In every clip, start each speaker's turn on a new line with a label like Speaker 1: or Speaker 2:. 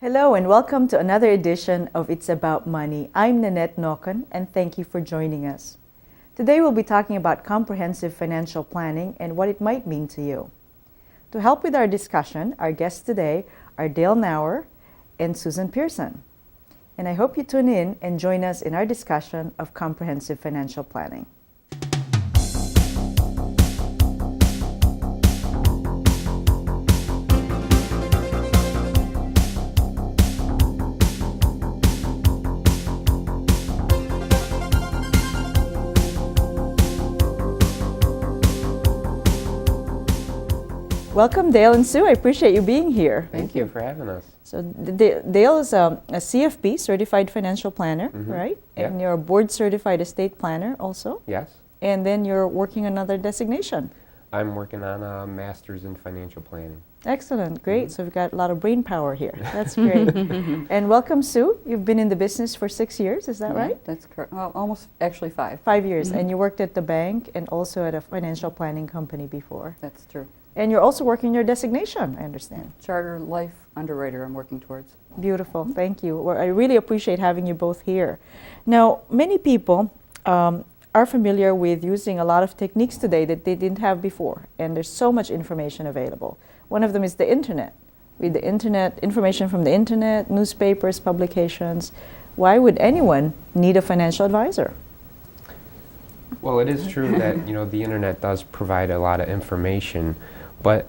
Speaker 1: Hello and welcome to another edition of It's About Money. I'm Nanette Nocon and thank you for joining us. Today we'll be talking about comprehensive financial planning and what it might mean to you. To help with our discussion, our guests today are Dale Nauer and Susan Pearson. And I hope you tune in and join us in our discussion of comprehensive financial planning. Welcome, Dale and Sue. I appreciate you being here.
Speaker 2: Thank you for having us.
Speaker 1: So Dale is a CFP, Certified Financial Planner, right?
Speaker 2: Yeah.
Speaker 1: And you're a board certified estate planner also.
Speaker 2: Yes.
Speaker 1: And then you're working on another designation.
Speaker 2: I'm working on a master's in financial planning.
Speaker 1: Excellent, great. So we've got a lot of brain power here. That's great. And welcome, Sue. You've been in the business for 6 years, is that right?
Speaker 3: That's correct. Well, almost actually 5.
Speaker 1: 5 years. And you worked at the bank and also at a financial planning company before.
Speaker 3: That's true.
Speaker 1: And you're also working your designation, I understand.
Speaker 3: Charter Life Underwriter I'm working towards.
Speaker 1: Beautiful, thank you. Well, I really appreciate having you both here. Now, many people are familiar with using a lot of techniques today that they didn't have before, and there's so much information available. One of them is the internet. With the internet, information from the internet, newspapers, publications, why would anyone need a financial advisor?
Speaker 2: Well, it is true that the internet does provide a lot of information, but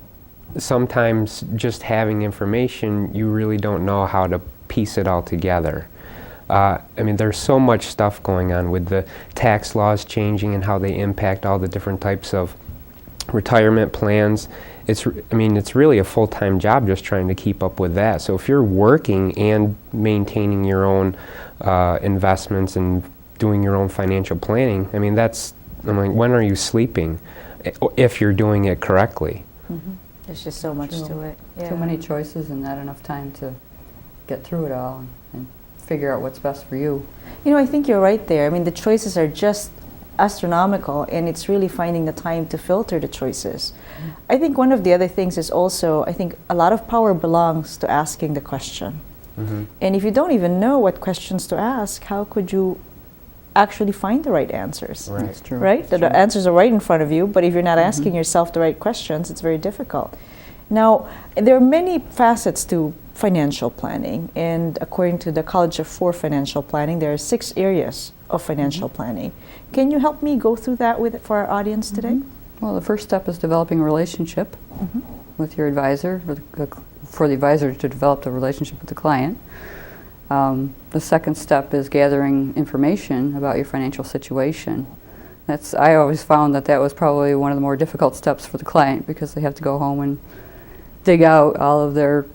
Speaker 2: sometimes just having information, you really don't know how to piece it all together. There's so much stuff going on with the tax laws changing and how they impact all the different types of retirement plans. It's really a full-time job just trying to keep up with that. So if you're working and maintaining your own investments and doing your own financial planning, when are you sleeping if you're doing it correctly?
Speaker 1: There's just so much to it. Yeah.
Speaker 3: Too many choices and not enough time to get through it all and figure out what's best for you.
Speaker 1: I think you're right there. The choices are just astronomical, and it's really finding the time to filter the choices. I think one of the other things is also, I think a lot of power belongs to asking the question. And if you don't even know what questions to ask, how could you actually find the right answers?
Speaker 2: Right.
Speaker 3: That's true.
Speaker 1: Right? The answers are right in front of you, but if you're not asking yourself the right questions, it's very difficult. Now, there are many facets to financial planning, and according to the College of Four Financial Planning, there are 6 areas of financial planning. Can you help me go through that for our audience today?
Speaker 3: Well, the first step is developing a relationship with your advisor, for the advisor to develop the relationship with the client. The second step is gathering information about your financial situation. I always found that was probably one of the more difficult steps for the client, because they have to go home and dig out all of their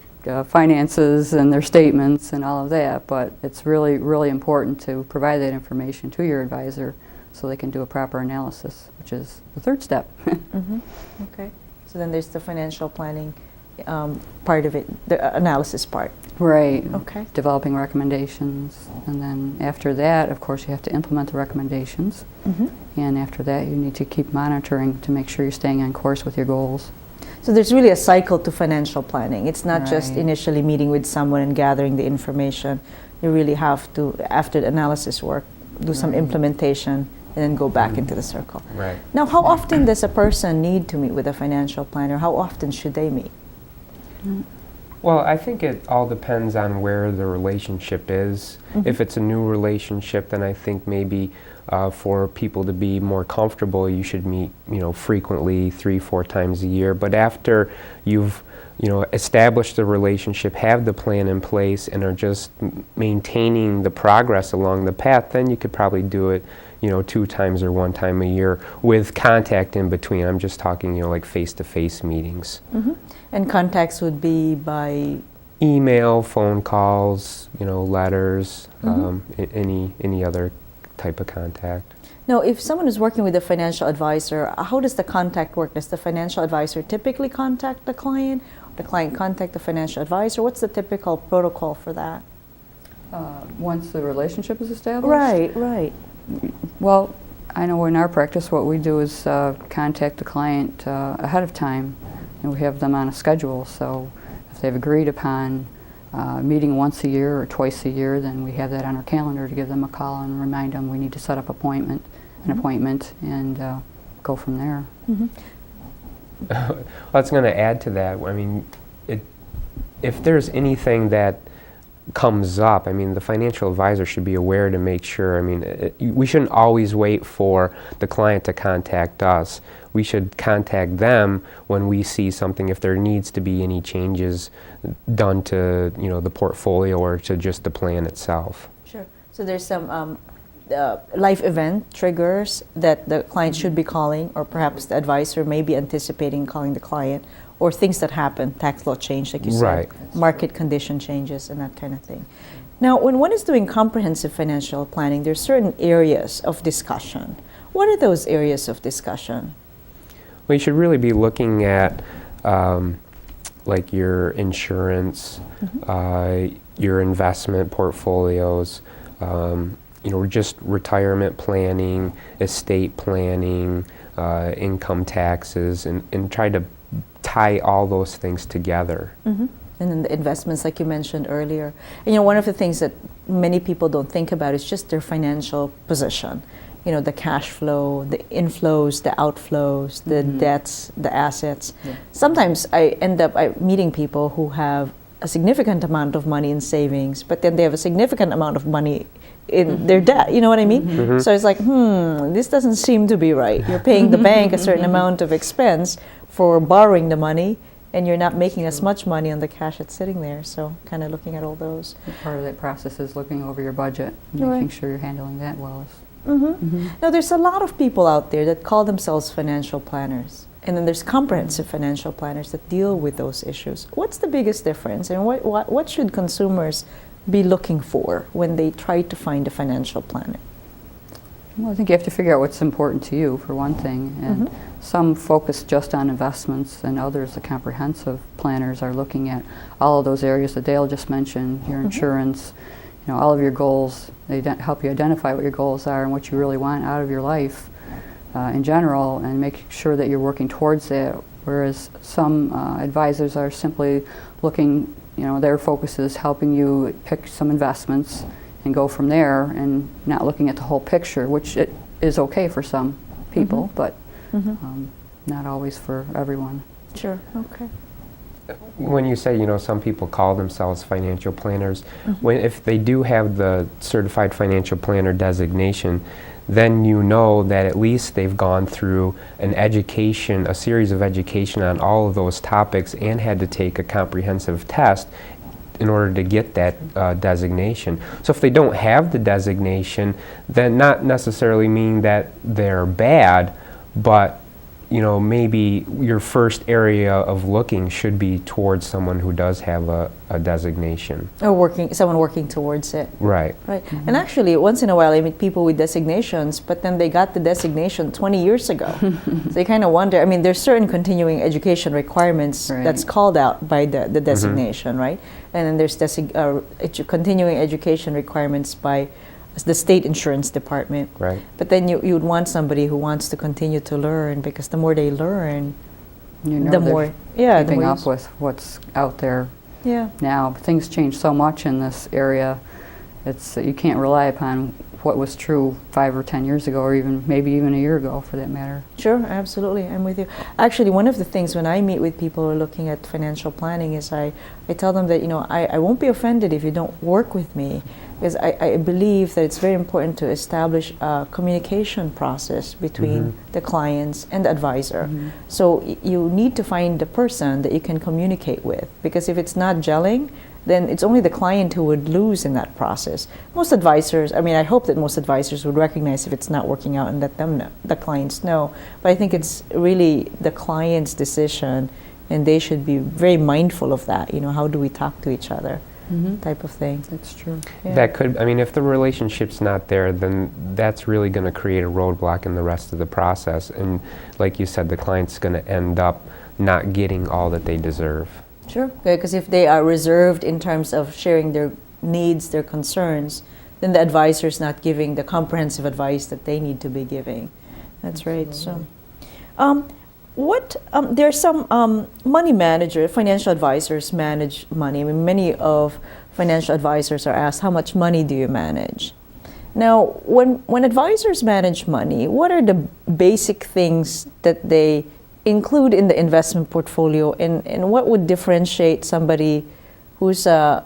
Speaker 3: finances and their statements and all of that. But it's really, really important to provide that information to your advisor so they can do a proper analysis, which is the third step.
Speaker 1: Okay. So then there's the financial planning part of it, the analysis part.
Speaker 3: Right.
Speaker 1: Okay.
Speaker 3: Developing recommendations, and then after that, of course, you have to implement the recommendations. And after that, you need to keep monitoring to make sure you're staying on course with your goals.
Speaker 1: So there's really a cycle to financial planning. It's not just
Speaker 3: Right.
Speaker 1: initially meeting with someone and gathering the information. You really have to, after the analysis work, do some implementation and then go back into the circle.
Speaker 2: Right.
Speaker 1: Now, how often does a person need to meet with a financial planner? How often should they meet?
Speaker 2: Well, I think it all depends on where the relationship is. If it's a new relationship, then I think maybe for people to be more comfortable, you should meet, frequently, 3-4 times a year. But after you've, established the relationship, have the plan in place, and are just maintaining the progress along the path, then you could probably do it, 2 times or 1 time a year with contact in between. I'm just talking, like face-to-face meetings.
Speaker 1: And contacts would be by?
Speaker 2: Email, phone calls, letters, any other type of contact.
Speaker 1: Now, if someone is working with a financial advisor, how does the contact work? Does the financial advisor typically contact the client? The client contact the financial advisor? What's the typical protocol for that?
Speaker 3: Once the relationship is established?
Speaker 1: Right.
Speaker 3: Well, I know in our practice what we do is contact the client ahead of time, and we have them on a schedule. So if they've agreed upon meeting once a year or twice a year, then we have that on our calendar to give them a call and remind them we need to set up an appointment, and go from there.
Speaker 2: I was going to add to that. I mean, if there's anything that comes up, I mean, the financial advisor should be aware to make sure. I mean, we shouldn't always wait for the client to contact us. We should contact them when we see something, if there needs to be any changes done to, the portfolio or to just the plan itself.
Speaker 1: Sure. So there's some life event triggers that the client should be calling, or perhaps the advisor may be anticipating calling the client, or things that happen, tax law change, like you said,
Speaker 2: Right.
Speaker 1: market condition changes and that kind of thing. Now, when one is doing comprehensive financial planning, there's certain areas of discussion. What are those areas of discussion?
Speaker 2: Well, you should really be looking at like your insurance, your investment portfolios, just retirement planning, estate planning, income taxes, and try to tie all those things together.
Speaker 1: And then the investments, like you mentioned earlier. And one of the things that many people don't think about is just their financial position. The cash flow, the inflows, the outflows, the debts, the assets.
Speaker 3: Yeah.
Speaker 1: Sometimes I end up meeting people who have a significant amount of money in savings, but then they have a significant amount of money in their debt. You know what I mean? So it's like, this doesn't seem to be right. You're paying the bank a certain amount of expense for borrowing the money, and you're not making as much money on the cash that's sitting there. So kind of looking at all those.
Speaker 3: Part of that process is looking over your budget, and
Speaker 1: Right.
Speaker 3: making sure you're handling that well.
Speaker 1: Now, there's a lot of people out there that call themselves financial planners. And then there's comprehensive financial planners that deal with those issues. What's the biggest difference, and what should consumers be looking for when they try to find a financial planner?
Speaker 3: Well, I think you have to figure out what's important to you, for one thing. And some focus just on investments, and others, the comprehensive planners, are looking at all of those areas that Dale just mentioned, your insurance, all of your goals. They help you identify what your goals are and what you really want out of your life in general, and make sure that you're working towards that. Whereas some advisors are simply looking, their focus is helping you pick some investments and go from there, and not looking at the whole picture, which it is okay for some people, but not always for everyone.
Speaker 1: Sure, okay.
Speaker 2: When you say, some people call themselves financial planners, if they do have the certified financial planner designation, then you know that at least they've gone through a series of education on all of those topics, and had to take a comprehensive test in order to get that designation. So if they don't have the designation, then not necessarily mean that they're bad, but maybe your first area of looking should be towards someone who does have a designation. Or
Speaker 1: someone working towards it.
Speaker 2: Right.
Speaker 1: Right. And actually, once in a while, I meet people with designations, but then they got the designation 20 years ago. So you kind of wonder, there's certain continuing education requirements that's called out by the designation, right? And then there's continuing education requirements by the state insurance department.
Speaker 2: Right.
Speaker 1: But then you would want somebody who wants to continue to learn, because the more they learn, the more
Speaker 3: keeping up with what's out there now. Things change so much in this area. It's you can't rely upon what was true 5 or 10 years ago, or maybe even a year ago, for that matter.
Speaker 1: Sure, absolutely, I'm with you. Actually, one of the things when I meet with people who are looking at financial planning is I tell them that I won't be offended if you don't work with me, because I believe that it's very important to establish a communication process between the clients and the advisor. So you need to find the person that you can communicate with, because if it's not gelling, then it's only the client who would lose in that process. Most advisors, I hope that most advisors would recognize if it's not working out and let them know, the clients know. But I think it's really the client's decision, and they should be very mindful of that. How do we talk to each other? Type of thing.
Speaker 3: That's true.
Speaker 1: Yeah.
Speaker 2: That could, if the relationship's not there, then that's really going to create a roadblock in the rest of the process. And like you said, the client's going to end up not getting all that they deserve.
Speaker 1: Sure, because if they are reserved in terms of sharing their needs, their concerns, then the advisor's not giving the comprehensive advice that they need to be giving. That's right. So, There's some money manager, financial advisors manage money. I mean, many of financial advisors are asked, how much money do you manage? Now, when advisors manage money, what are the basic things that they include in the investment portfolio, and what would differentiate somebody who's an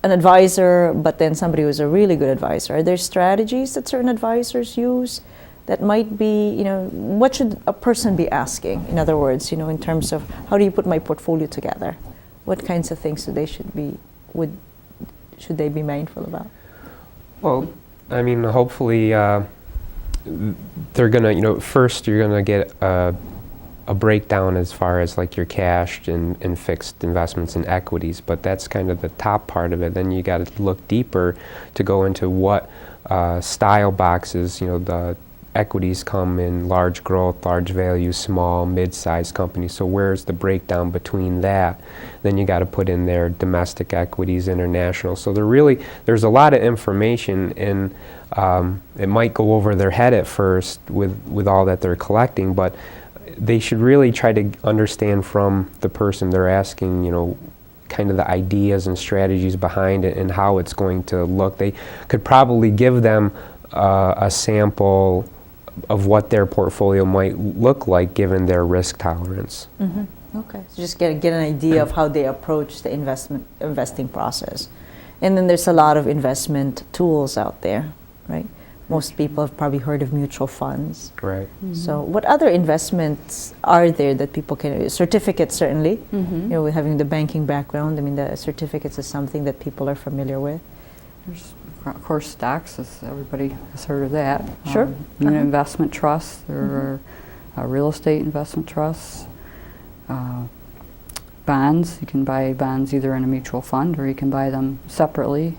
Speaker 1: advisor, but then somebody who's a really good advisor? Are there strategies that certain advisors use that might be, what should a person be asking? In other words, in terms of how do you put my portfolio together? What kinds of things should they be mindful about?
Speaker 2: Well, I mean, hopefully they're gonna, first you're gonna get a breakdown as far as like your cash and fixed investments and equities, but that's kind of the top part of it. Then you got to look deeper to go into what style boxes, the equities come in large growth, large value, small, mid-sized companies. So where's the breakdown between that? Then you got to put in there domestic equities, international. So there's a lot of information, and it might go over their head at first with all that they're collecting, but they should really try to understand from the person they're asking, kind of the ideas and strategies behind it and how it's going to look. They could probably give them a sample of what their portfolio might look like given their risk tolerance.
Speaker 1: Mm-hmm. Okay, so just get an idea of how they approach the investing process. And then there's a lot of investment tools out there, right? Most people have probably heard of mutual funds.
Speaker 2: Right.
Speaker 1: Mm-hmm. So what other investments are there that people can, certificates certainly, with having the banking background, I mean the certificates is something that people are familiar with.
Speaker 3: There's, of course, stocks, as everybody has heard of that.
Speaker 1: Sure.
Speaker 3: Unit investment trusts, there are real estate investment trusts, bonds. You can buy bonds either in a mutual fund or you can buy them separately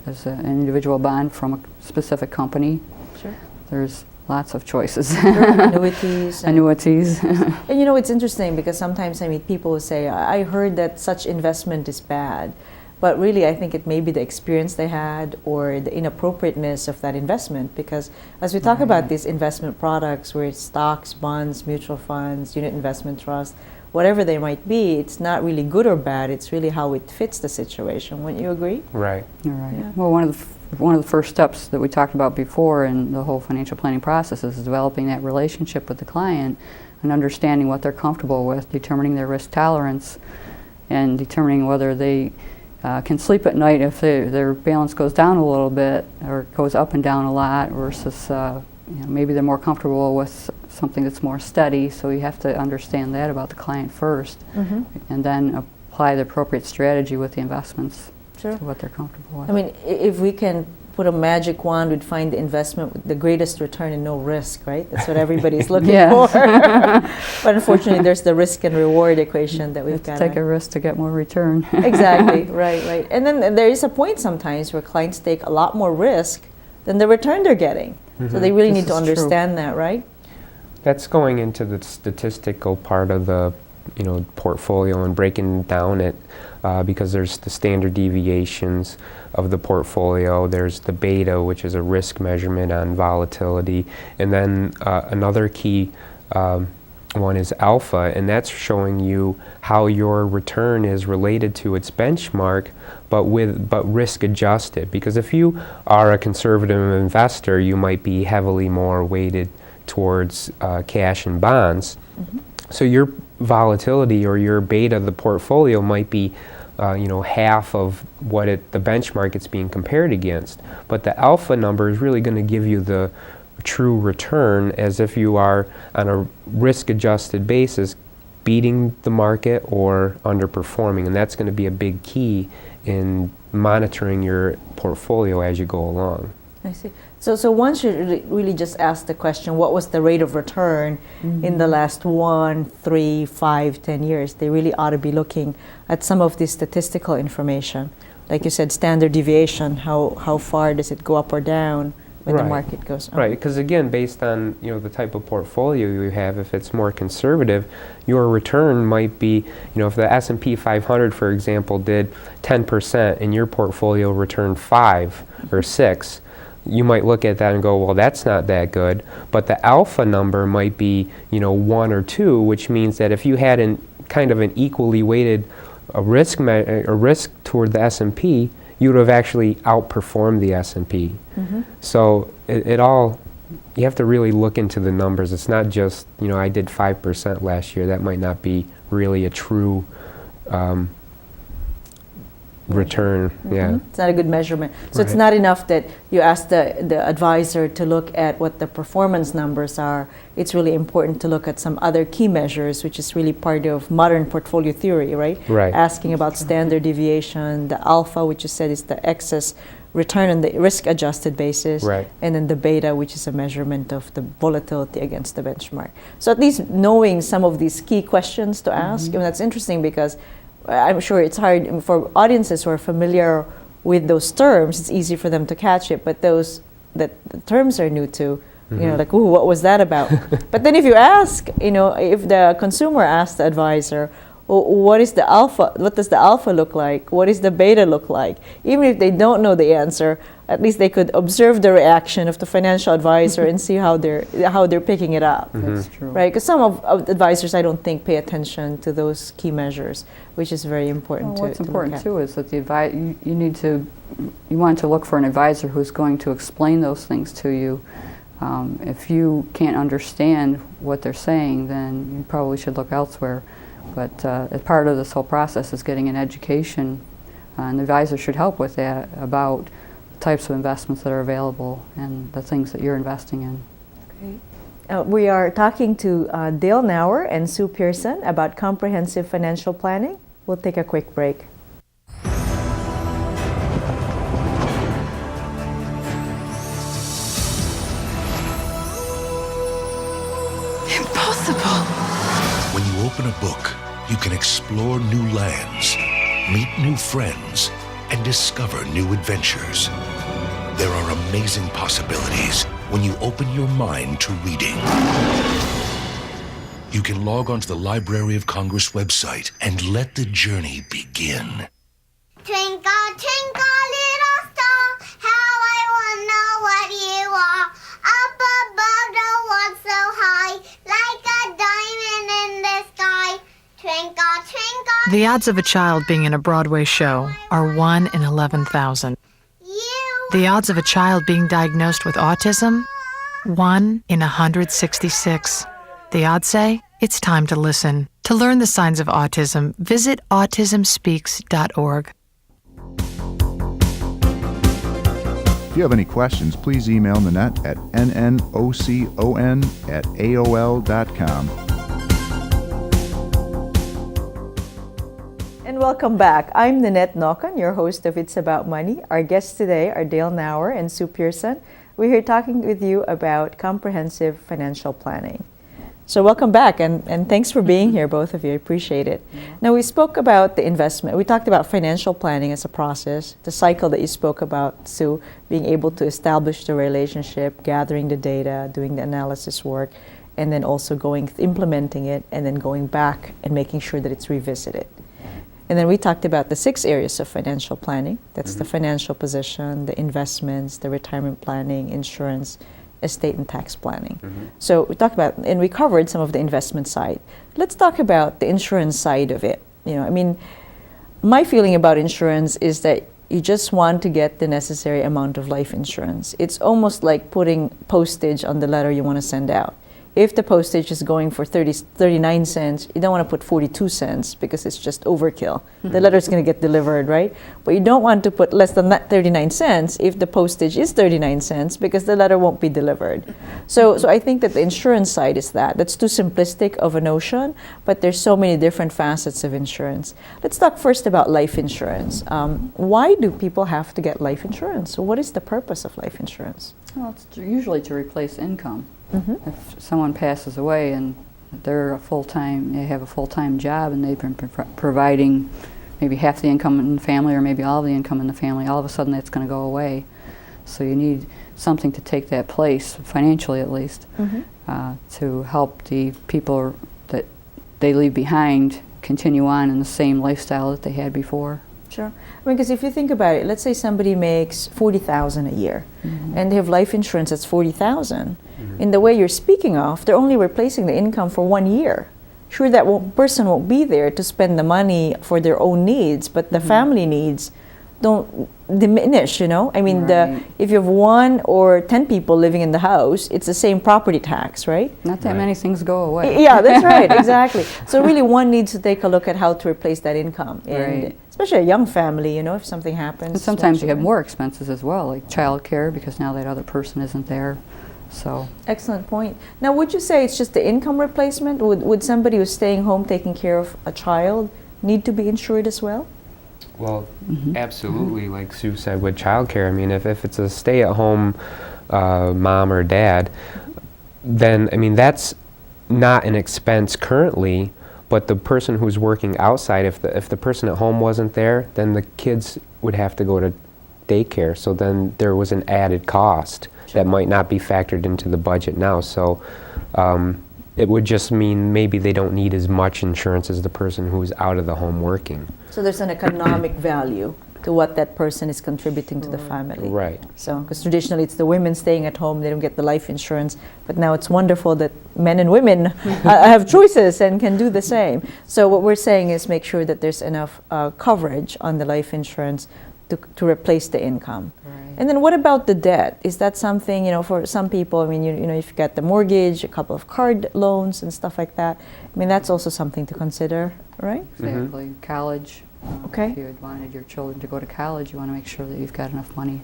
Speaker 3: as an individual bond from a specific company.
Speaker 1: Sure.
Speaker 3: There's lots of choices.
Speaker 1: Annuities.
Speaker 3: Annuities.
Speaker 1: And it's interesting because sometimes I meet people who say, I heard that such investment is bad. But really, I think it may be the experience they had or the inappropriateness of that investment, because as we talk about these investment products, where it's stocks, bonds, mutual funds, unit investment trusts, whatever they might be, it's not really good or bad. It's really how it fits the situation. Wouldn't you agree?
Speaker 2: Right.
Speaker 3: You're right.
Speaker 1: Yeah.
Speaker 3: Well, one of the first steps that we talked about before in the whole financial planning process is developing that relationship with the client and understanding what they're comfortable with, determining their risk tolerance, and determining whether they can sleep at night if their balance goes down a little bit or goes up and down a lot versus maybe they're more comfortable with something that's more steady. So you have to understand that about the client first, and then apply the appropriate strategy with the investments to what they're comfortable with.
Speaker 1: I mean, if we can put a magic wand, we'd find the investment with the greatest return and no risk, right? That's what everybody's looking for. But unfortunately, there's the risk and reward equation that we've got to
Speaker 3: take a risk to get more return.
Speaker 1: Exactly, right. And then there is a point sometimes where clients take a lot more risk than the return they're getting. So they really need to understand that, right?
Speaker 2: That's going into the statistical part of the portfolio and breaking down it, because there's the standard deviations of the portfolio, there's the beta, which is a risk measurement on volatility, and then another key one is alpha, and that's showing you how your return is related to its benchmark, but risk adjusted. Because if you are a conservative investor, you might be heavily more weighted towards cash and bonds. So your volatility or your beta of the portfolio might be half of what the benchmark it's being compared against. But the alpha number is really going to give you the true return, as if you are on a risk-adjusted basis beating the market or underperforming. And that's going to be a big key in monitoring your portfolio as you go along.
Speaker 1: I see. So one should really just ask the question, what was the rate of return in the last 1, 3, 5, 10 years? They really ought to be looking at some of this statistical information. Like you said, standard deviation, how far does it go up or down when the market goes up?
Speaker 2: Right, because again, based on the type of portfolio you have, if it's more conservative, your return might be, if the S&P 500, for example, did 10% and your portfolio returned 5 or 6, you might look at that and go, well, that's not that good. But the alpha number might be, 1 or 2, which means that if you had kind of an equally weighted risk toward the S&P, you would have actually outperformed the S&P. So it all, you have to really look into the numbers. It's not just, I did 5% last year. That might not be really a true return. Yeah.
Speaker 1: It's not a good measurement. So it's
Speaker 2: Right.
Speaker 1: not enough that you ask the advisor to look at what the performance numbers are. It's really important to look at some other key measures, which is really part of modern portfolio theory, right?
Speaker 2: Right.
Speaker 1: Asking about standard deviation, the alpha, which you said is the excess return on the risk-adjusted basis,
Speaker 2: Right.
Speaker 1: and then the beta, which is a measurement of the volatility against the benchmark. So at least knowing some of these key questions to ask, and that's interesting because I'm sure it's hard for audiences who are familiar with those terms. It's easy for them to catch it, but those that the terms are new to, like, ooh, what was that about? But then if you ask, if the consumer asks the advisor, what is the alpha? What does the alpha look like? What is the beta look like? Even if they don't know the answer, at least they could observe the reaction of the financial advisor and see how they're picking it up.
Speaker 3: That's true.
Speaker 1: Right, because some of advisors, I don't think, pay attention to those key measures, which is very important
Speaker 3: Well,
Speaker 1: to
Speaker 3: what's
Speaker 1: look
Speaker 3: important
Speaker 1: at.
Speaker 3: too is that you want to look for an advisor who's going to explain those things to you. If you can't understand what they're saying, then you probably should look elsewhere. But as part of this whole process is getting an education, and the advisor should help with that about the types of investments that are available and the things that you're investing in.
Speaker 1: We are talking to Dale Nauer and Sue Pearson about comprehensive financial planning. We'll take a quick break.
Speaker 4: Impossible.
Speaker 5: When you open a book, you can explore new lands, meet new friends, and discover new adventures. There are amazing possibilities when you open your mind to reading. You can log onto the Library of Congress website and let the journey begin.
Speaker 6: Twinkle, twinkle, little star, how I wanna know what you are. Up above the world so high, like a diamond in the sky. Twinkle, twinkle.
Speaker 4: The odds of a child being in a Broadway show are 1 in 11,000.
Speaker 6: You.
Speaker 4: The odds of a child being diagnosed with autism? 1 in 166. The odds say it's time to listen. To learn the signs of autism, visit autismspeaks.org.
Speaker 7: If you have any questions, please email Nanette at nnocon@aol.com.
Speaker 1: And welcome back. I'm Nanette Nocon, your host of It's About Money. Our guests today are Dale Nauer and Sue Pearson. We're here talking with you about comprehensive financial planning. So welcome back, and thanks for being here, both of you. I appreciate it. Now, we spoke about the investment. We talked about financial planning as a process, the cycle that you spoke about, Sue, being able to establish the relationship, gathering the data, doing the analysis work, and then also implementing it, and then going back and making sure that it's revisited. And then we talked about the 6 areas of financial planning. That's the financial position, the investments, the retirement planning, insurance, estate and tax planning. So we talked about, and we covered some of the investment side. Let's talk about the insurance side of it. My feeling about insurance is that you just want to get the necessary amount of life insurance. It's almost like putting postage on the letter you want to send out. If the postage is going for 39 cents, you don't want to put 42 cents because it's just overkill. The letter's going to get delivered, right? But you don't want to put less than that 39 cents if the postage is 39 cents because the letter won't be delivered. So I think that the insurance side is that. That's too simplistic of a notion, but there's so many different facets of insurance. Let's talk first about life insurance. Why do people have to get life insurance? So what is the purpose of life insurance?
Speaker 3: Well, it's usually to replace income. If someone passes away and they have a full-time job and they've been providing maybe half the income in the family or maybe all the income in the family, all of a sudden that's going to go away. So you need something to take that place, financially at least, to help the people that they leave behind continue on in the same lifestyle that they had before.
Speaker 1: Sure. I mean, because if you think about it, let's say somebody makes 40,000 a year, and they have life insurance that's 40,000. In the way you're speaking of, they're only replacing the income for 1 year. Sure, that person won't be there to spend the money for their own needs, but the family needs don't diminish, you know? I mean,
Speaker 3: Right.
Speaker 1: if you have 1 or 10 people living in the house, it's the same property tax, right?
Speaker 3: Not that many things go away.
Speaker 1: Yeah, that's right, exactly. So really one needs to take a look at how to replace that income. And
Speaker 3: Right.
Speaker 1: especially a young family, you know, if something happens.
Speaker 3: And sometimes you have
Speaker 1: children.
Speaker 3: more expenses as well, like childcare, because now that other person isn't there. So
Speaker 1: Excellent point. Now, would you say it's just the income replacement? Would somebody who's staying home taking care of a child need to be insured as well?
Speaker 2: Well, absolutely, like Sue said, with childcare, I mean, if it's a stay-at-home mom or dad, then, I mean, that's not an expense currently, but the person who's working outside, if the person at home wasn't there, then the kids would have to go to daycare, so then there was an added cost that might not be factored into the budget now. So it would just mean maybe they don't need as much insurance as the person who's out of the home working.
Speaker 1: So there's an economic value to what that person is contributing to the family.
Speaker 2: Right.
Speaker 1: So, because traditionally it's the women staying at home, they don't get the life insurance, but now it's wonderful that men and women have choices and can do the same. So what we're saying is make sure that there's enough coverage on the life insurance to replace the income.
Speaker 3: Right.
Speaker 1: And then what about the debt? Is that something, you know, for some people, I mean, you know, if you've got the mortgage, a couple of card loans and stuff like that, I mean, that's also something to consider, right?
Speaker 3: exactly, college.
Speaker 1: Okay.
Speaker 3: If you had wanted your children to go to college, you want to make sure that you've got enough money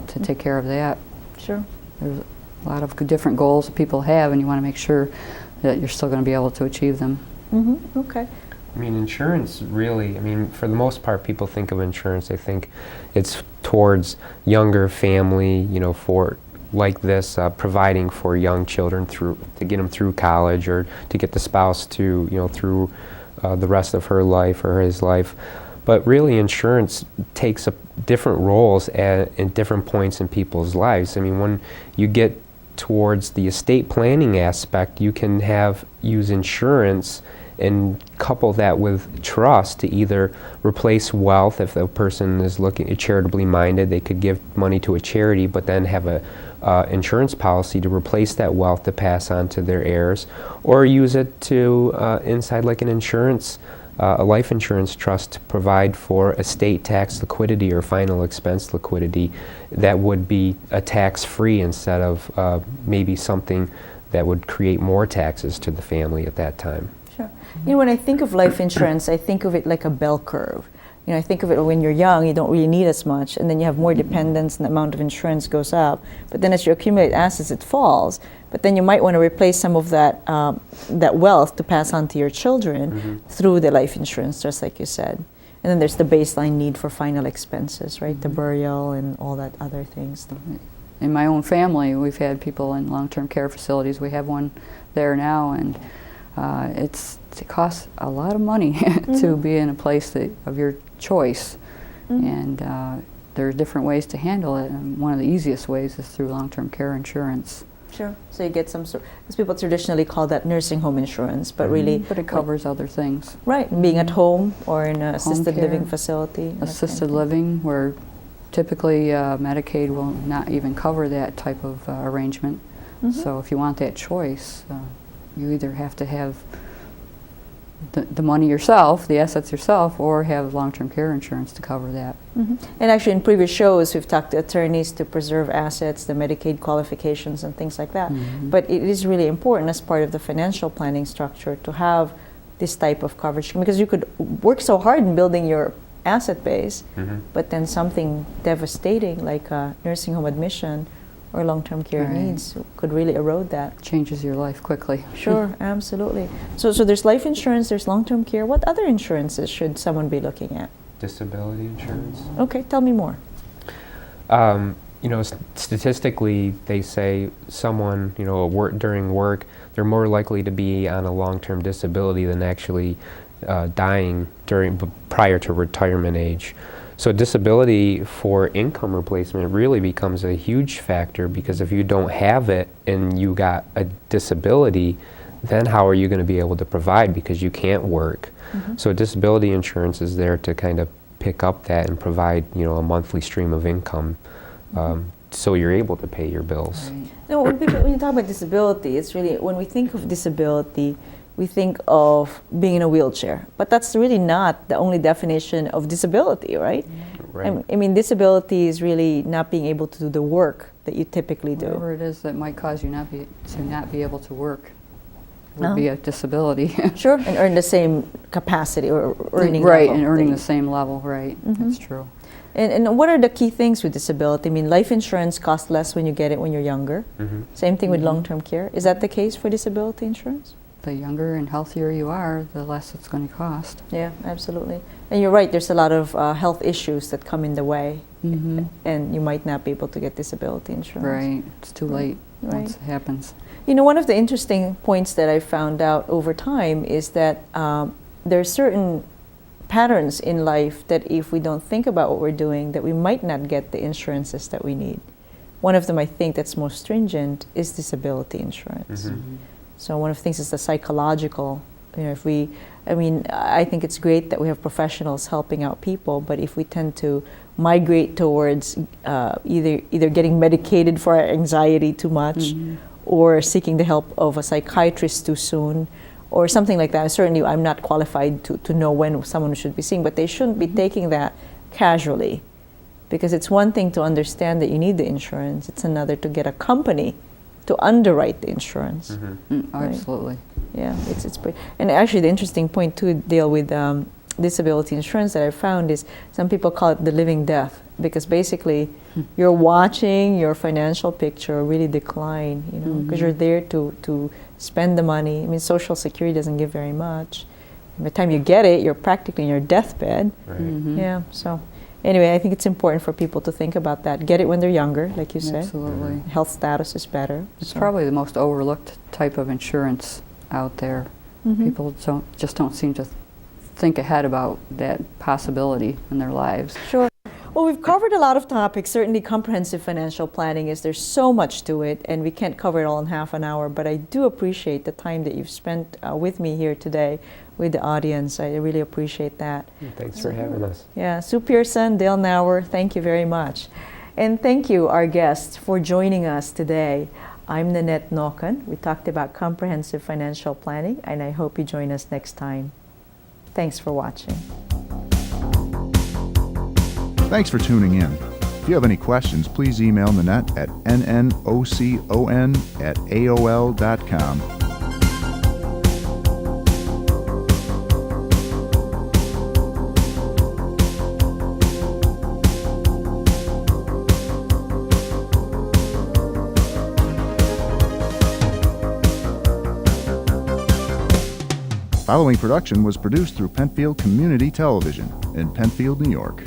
Speaker 3: to take care of that.
Speaker 1: Sure.
Speaker 3: There's a lot of different goals that people have, and you want to make sure that you're still going to be able to achieve them.
Speaker 1: Okay.
Speaker 2: I mean, insurance really, I mean, for the most part, people think of insurance, they think it's towards younger family, you know, for like this, providing for young children to get them through college, or to get the spouse to, you know, through the rest of her life or his life. But really, insurance takes up different roles in different points in people's lives. I mean, when you get towards the estate planning aspect, you can use insurance and couple that with trust to either replace wealth. If the person is looking charitably minded, they could give money to a charity, but then have a insurance policy to replace that wealth to pass on to their heirs, or use it to inside like an insurance, a life insurance trust to provide for estate tax liquidity or final expense liquidity that would be a tax-free instead of maybe something that would create more taxes to the family at that time.
Speaker 1: Sure. You know, when I think of life insurance, I think of it like a bell curve. You know, I think of it when you're young, you don't really need as much, and then you have more dependents and the amount of insurance goes up. But then as you accumulate assets, it falls. But then you might want to replace some of that that wealth to pass on to your children through the life insurance, just like you said. And then there's the baseline need for final expenses, right? The burial and all that other things.
Speaker 3: In my own family, we've had people in long-term care facilities. We have one there now, and it costs a lot of money to be in a place of your choice. And there are different ways to handle it, and one of the easiest ways is through long-term care insurance.
Speaker 1: Sure. So you get some sort, because people traditionally call that nursing home insurance, but really,
Speaker 3: But it covers other things.
Speaker 1: right, being at home or in an assisted
Speaker 3: care,
Speaker 1: living facility. and that kind of
Speaker 3: Assisted
Speaker 1: thing.
Speaker 3: living, where typically Medicaid will not even cover that type of arrangement. So if you want that choice, you either have to have the money yourself, the assets yourself, or have long-term care insurance to cover that.
Speaker 1: And actually, in previous shows, we've talked to attorneys to preserve assets, the Medicaid qualifications, and things like that. But it is really important as part of the financial planning structure to have this type of coverage, because you could work so hard in building your asset base, but then something devastating like a nursing home admission or long-term care
Speaker 3: Right.
Speaker 1: needs could really erode that.
Speaker 3: Changes your life quickly.
Speaker 1: Sure, absolutely. So there's life insurance, there's long-term care. What other insurances should someone be looking at?
Speaker 2: Disability insurance.
Speaker 1: Okay, tell me more.
Speaker 2: You know, statistically, they say someone, you know, during work, they're more likely to be on a long-term disability than actually dying prior to retirement age. So disability for income replacement really becomes a huge factor, because if you don't have it and you got a disability, then how are you going to be able to provide, because you can't work? So disability insurance is there to kind of pick up that and provide, you know, a monthly stream of income, so you're able to pay your bills.
Speaker 3: Right.
Speaker 1: No, when you talk about disability, it's really, when we think of disability, we think of being in a wheelchair. But that's really not the only definition of disability, right?
Speaker 2: Right.
Speaker 1: I mean, disability is really not being able to do the work that you typically do.
Speaker 3: Whatever it is that might cause you not be able to work would be a disability.
Speaker 1: Sure, and earn the same capacity or earning
Speaker 3: right,
Speaker 1: level
Speaker 3: and earning
Speaker 1: that
Speaker 3: the same level, right. That's true.
Speaker 1: And what are the key things with disability? I mean, life insurance costs less when you get it when you're younger. Same thing with long-term care. Is that the case for disability insurance?
Speaker 3: The younger and healthier you are, the less it's going to cost.
Speaker 1: Yeah, absolutely. And you're right, there's a lot of health issues that come in the way, and you might not be able to get disability insurance.
Speaker 3: Right, it's too late once
Speaker 1: Right.
Speaker 3: it happens.
Speaker 1: You know, one of the interesting points that I found out over time is that there are certain patterns in life that if we don't think about what we're doing, that we might not get the insurances that we need. One of them, I think, that's most stringent is disability insurance. So one of the things is the psychological. You know, I think it's great that we have professionals helping out people, but if we tend to migrate towards either getting medicated for our anxiety too much, or seeking the help of a psychiatrist too soon, or something like that. Certainly, I'm not qualified to know when someone should be seeing, but they shouldn't be taking that casually, because it's one thing to understand that you need the insurance. It's another to get a company to underwrite the insurance.
Speaker 3: Absolutely.
Speaker 1: Yeah, it's pretty. And actually, the interesting point to deal with disability insurance that I found is some people call it the living death, because basically you're watching your financial picture really decline, you know, because you're there to spend the money. I mean, Social Security doesn't give very much. By the time you get it, you're practically in your deathbed.
Speaker 2: Right.
Speaker 1: Yeah, so anyway, I think it's important for people to think about that. Get it when they're younger, like you said.
Speaker 3: Absolutely.
Speaker 1: Health status is better.
Speaker 3: It's
Speaker 1: so.
Speaker 3: probably the most overlooked type of insurance out there. People don't seem to think ahead about that possibility in their lives.
Speaker 1: Sure. Well, we've covered a lot of topics. Certainly comprehensive financial planning there's so much to it, and we can't cover it all in half an hour, but I do appreciate the time that you've spent with me here today with the audience. I really appreciate that.
Speaker 2: Thanks for having us.
Speaker 1: Yeah, Sue Pearson, Dale Nauer, thank you very much. And thank you, our guests, for joining us today. I'm Nanette Naukan. We talked about comprehensive financial planning, and I hope you join us next time. Thanks for watching.
Speaker 7: Thanks for tuning in. If you have any questions, please email Nanette at nnocon@aol.com. Following production was produced through Penfield Community Television in Penfield, New York.